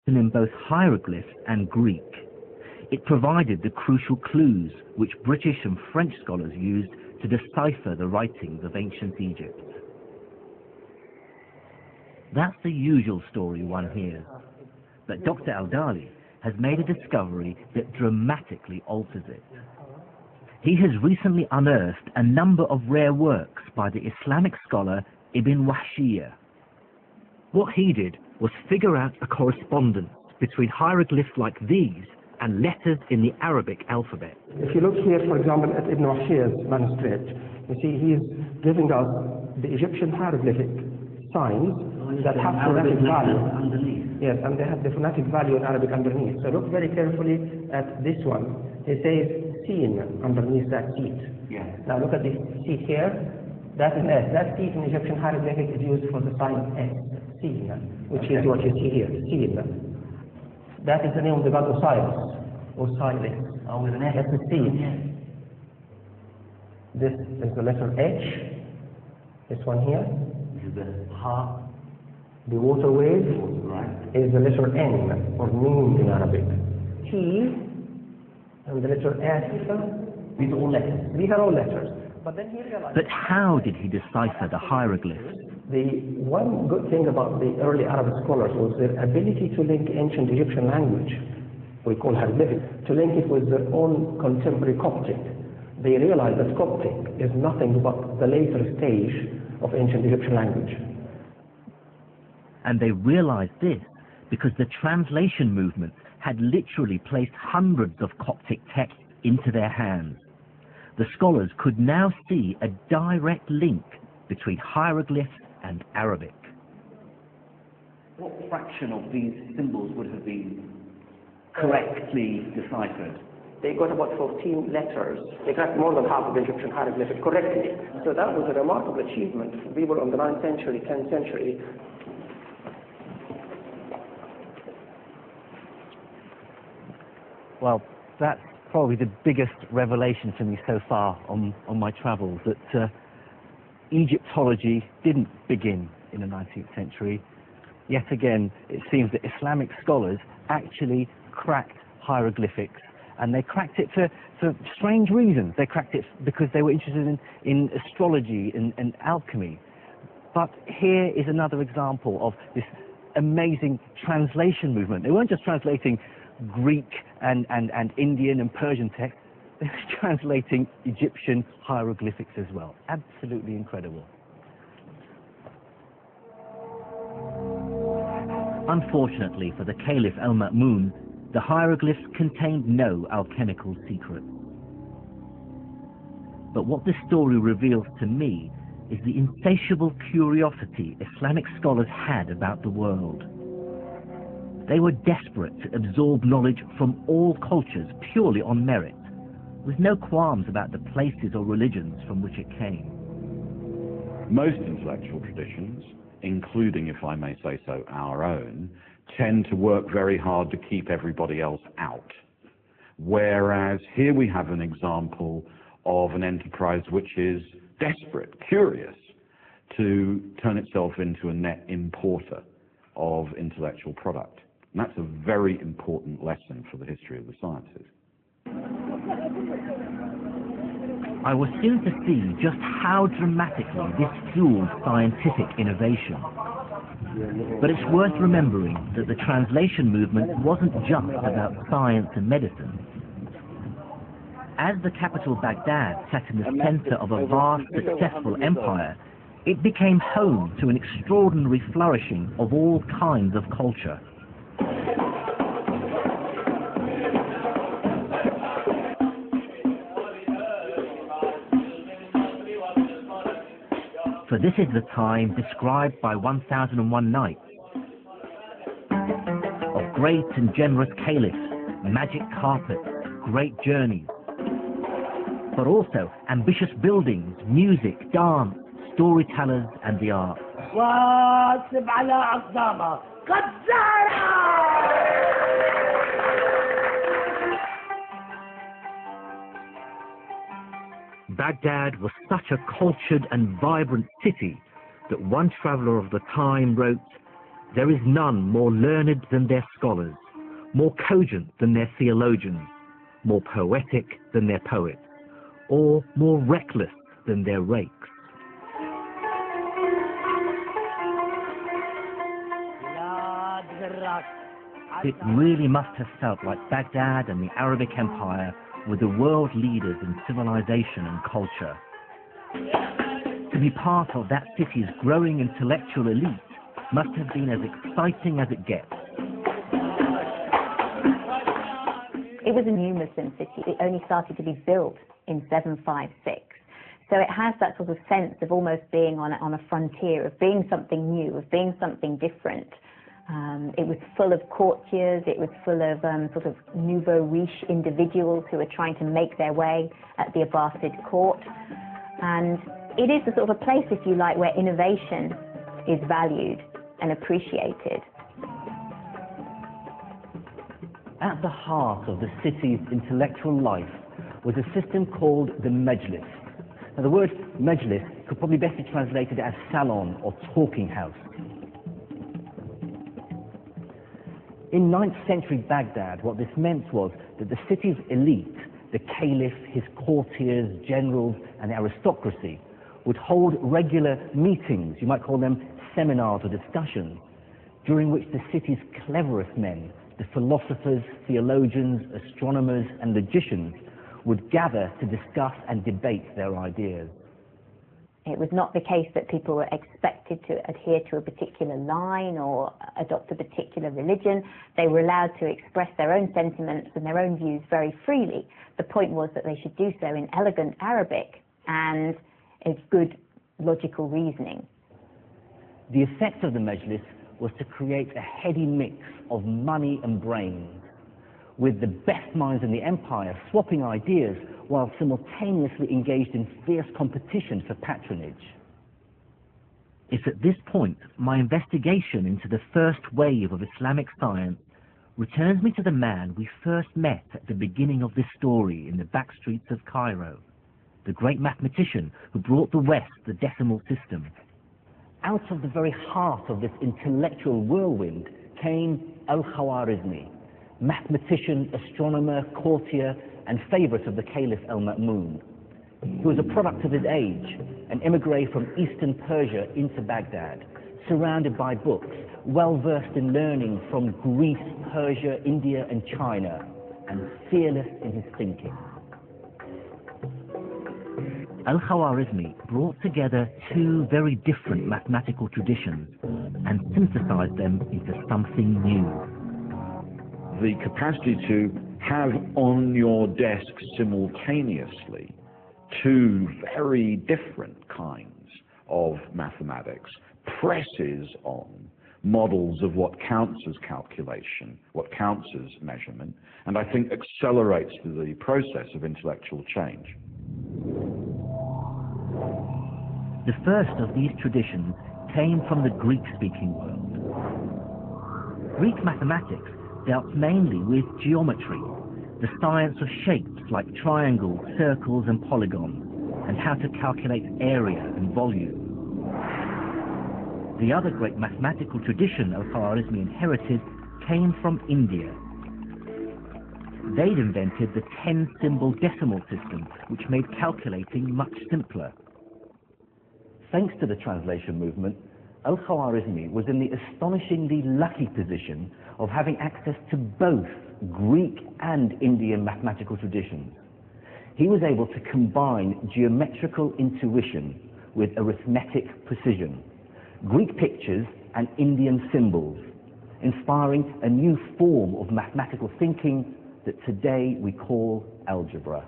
in both hieroglyph and Greek. It provided the crucial clues which British and French scholars used to decipher the writings of ancient Egypt. That's the usual story one hears, but Dr. Al-Dali has made a discovery that dramatically alters it. He has recently unearthed a number of rare works by the Islamic scholar Ibn Wahshiyya. What he did was figure out a correspondence between hieroglyphs like these and letters in the Arabic alphabet. If you look here, for example, at Ibn Wahshiyya's manuscript, you see he's giving us the Egyptian hieroglyphic signs that have phonetic value underneath. Yes, and they have the phonetic value in Arabic underneath. So look very carefully at this one. It says Sin underneath that seat. Yeah. Now look at this seat here. That is S. That seat in Egyptian hieroglyphic is used for the sign S. Sin, which is what you see here. Sin. That is the name of the god Osiris. Osiris. Oh, with an S. That's the Sin. This is the letter H. This one here. This is the Ha. The water wave is the letter N, or Noon in Arabic. T, and the letter S. These are all letters. These are all letters. But then he realized. But how did he decipher the hieroglyphs? The one good thing about the early Arab scholars was their ability to link ancient Egyptian language, we call hieroglyphics, to link it with their own contemporary Coptic. They realized that Coptic is nothing but the later stage of ancient Egyptian language. And they realized this because the translation movement had literally placed hundreds of Coptic texts into their hands. The scholars could now see a direct link between hieroglyphs and Arabic. What fraction of these symbols would have been correctly deciphered? They got about 14 letters. They got more than half of the Egyptian hieroglyphic correctly. So that was a remarkable achievement for people in the 9th century, 10th century. Well, that's probably the biggest revelation for me so far on my travels, that Egyptology didn't begin in the 19th century. Yet again, it seems that Islamic scholars actually cracked hieroglyphics, and they cracked it for strange reasons. They cracked it because they were interested in astrology and alchemy. But here is another example of this amazing translation movement. They weren't just translating Greek and Indian and Persian text, they were translating Egyptian hieroglyphics as well. Absolutely incredible. Unfortunately for the Caliph al-Ma'mun, the hieroglyphs contained no alchemical secrets. But what this story reveals to me is the insatiable curiosity Islamic scholars had about the world. They were desperate to absorb knowledge from all cultures purely on merit, with no qualms about the places or religions from which it came. Most intellectual traditions, including, if I may say so, our own, tend to work very hard to keep everybody else out. Whereas here we have an example of an enterprise which is desperate, curious, to turn itself into a net importer of intellectual product. And that's a very important lesson for the history of the sciences. I was soon to see just how dramatically this fueled scientific innovation. But it's worth remembering that the translation movement wasn't just about science and medicine. As the capital Baghdad sat in the center of a vast, successful empire, it became home to an extraordinary flourishing of all kinds of culture. For this is the time described by 1001 Nights, of great and generous caliphs, magic carpets, great journeys, but also ambitious buildings, music, dance, storytellers and the arts. Baghdad was such a cultured and vibrant city that one traveller of the time wrote, There is none more learned than their scholars, more cogent than their theologians, more poetic than their poets, or more reckless than their rakes. It really must have felt like Baghdad and the Arabic Empire were the world leaders in civilization and culture. To be part of that city's growing intellectual elite must have been as exciting as it gets. It was a new Muslim city. It only started to be built in 756. So it has that sort of sense of almost being on a frontier, of being something new, of being something different. It was full of courtiers, it was full of sort of nouveau riche individuals who were trying to make their way at the Abbasid court. And it is the sort of a place, if you like, where innovation is valued and appreciated. At the heart of the city's intellectual life was a system called the Majlis. Now, the word Majlis could probably best be translated as salon or talking house. In 9th century Baghdad, what this meant was that the city's elite, the caliph, his courtiers, generals, and aristocracy, would hold regular meetings, you might call them seminars or discussions, during which the city's cleverest men, the philosophers, theologians, astronomers, and logicians, would gather to discuss and debate their ideas. It was not the case that people were expected to adhere to a particular line or adopt a particular religion. They were allowed to express their own sentiments and their own views very freely. The point was that they should do so in elegant Arabic and in good logical reasoning. The effect of the Majlis was to create a heady mix of money and brains, with the best minds in the empire swapping ideas while simultaneously engaged in fierce competition for patronage. It's at this point my investigation into the first wave of Islamic science returns me to the man we first met at the beginning of this story in the back streets of Cairo, the great mathematician who brought the West the decimal system. Out of the very heart of this intellectual whirlwind came Al-Khwarizmi, mathematician, astronomer, courtier, and favorite of the Caliph al-Ma'mun. He was a product of his age, an emigre from eastern Persia into Baghdad, surrounded by books, well-versed in learning from Greece, Persia, India, and China, and fearless in his thinking. Al-Khwarizmi brought together two very different mathematical traditions and synthesized them into something new. The capacity to have on your desk simultaneously two very different kinds of mathematics presses on models of what counts as calculation, what counts as measurement, and I think accelerates the process of intellectual change. The first of these traditions came from the Greek-speaking world. Greek mathematics dealt mainly with geometry, the science of shapes like triangles, circles, and polygons, and how to calculate area and volume. The other great mathematical tradition Al-Khwarizmi inherited came from India. They'd invented the 10-symbol decimal system, which made calculating much simpler. Thanks to the translation movement, Al-Khwarizmi was in the astonishingly lucky position of having access to both Greek and Indian mathematical traditions. He was able to combine geometrical intuition with arithmetic precision, Greek pictures and Indian symbols, inspiring a new form of mathematical thinking that today we call algebra.